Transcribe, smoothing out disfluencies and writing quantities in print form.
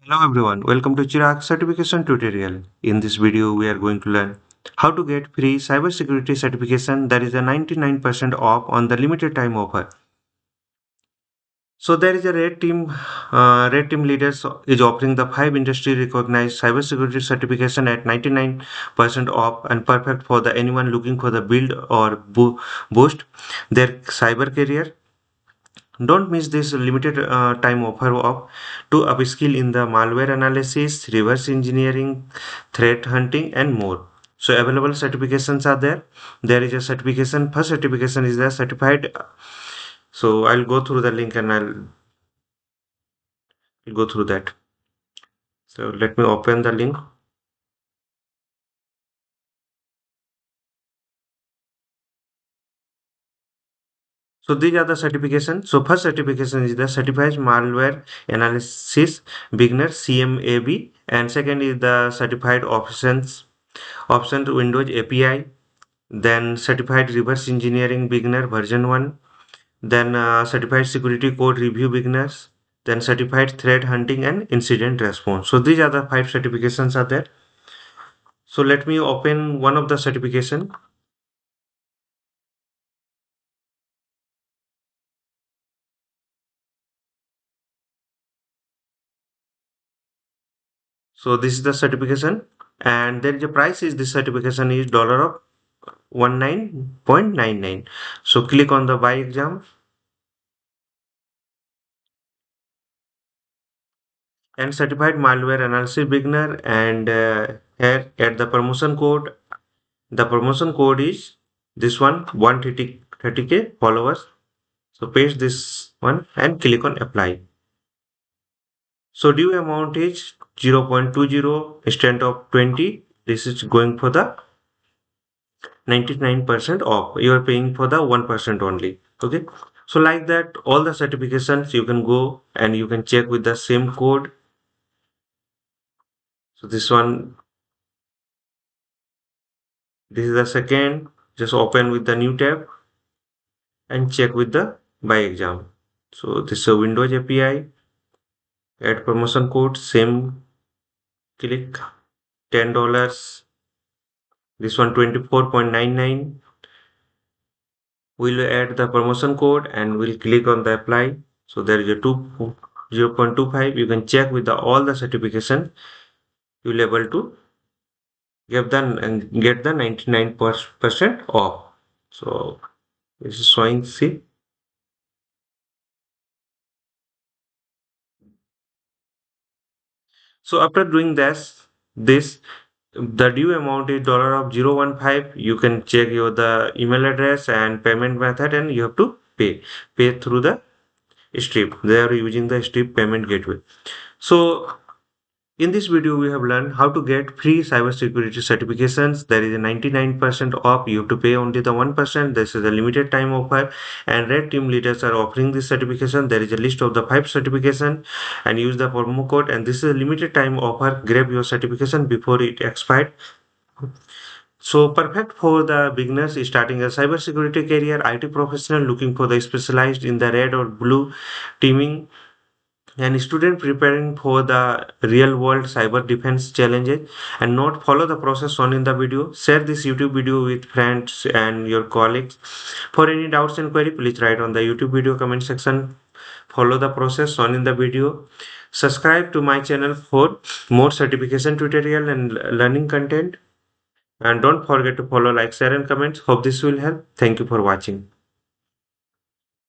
Hello everyone, welcome to Chirag certification tutorial. In this video, we are going to learn how to get free cybersecurity certification that is a 99% off on the limited time offer. So there is a red team leaders is offering the 5 industry recognized cybersecurity certification at 99% off and perfect for the anyone looking for the build or boost their cyber career. Don't miss this limited time offer of to upskill in the malware analysis, reverse engineering, threat hunting, and more. So available certifications are there. There is a certification. First certification is the certified. So I'll go through the link and I'll go through that. So let me open the link. So these are the certifications. So first certification is the certified malware analysis beginner CMAB, and second is the certified options Windows API, then certified reverse engineering beginner version 1, then certified security code review beginners, then certified threat hunting and incident response. So these are the 5 certifications are there. So let me open one of the certification. So this is the certification, and there is a price is this certification is dollar of 19.99. So click on the buy exam and certified malware analysis beginner, and here at the promotion code. The promotion code is this one 130k followers. So paste this one and click on apply. So due amount is 0.20 instead of 20. This is going for the 99% off. You are paying for the 1% only. Okay. So like that, all the certifications you can go and you can check with the same code. So this one, this is the second. Just open with the new tab and check with the buy exam. So this is a Windows API. Add promotion code, same click, $10. This one 24.99. We'll add the promotion code and we'll click on the apply. So there is a 0.25. You can check with the all the certification. You'll able to get the 99% off. So this is showing, see. So after doing this the due amount is dollar of 0.15. You can check your the email address and payment method, and you have to pay through the strip. They are using the strip payment gateway. So in this video, we have learned how to get free cybersecurity certifications. There is a 99% off. You have to pay only the 1%. This is a limited time offer, and red team leaders are offering this certification. There is a list of the 5 certification, and use the promo code. And this is a limited time offer. Grab your certification before it expired. So perfect for the beginners starting a cybersecurity career, IT professional looking for the specialized in the red or blue teaming, and student preparing for the real world cyber defense challenges. And not follow the process shown in the video. Share this YouTube video with friends and your colleagues. For any doubts and query, please write on the YouTube video comment section. Follow the process shown in the video. Subscribe to my channel for more certification tutorial and learning content. And don't forget to follow, like, share, and comments. Hope this will help. Thank you for watching.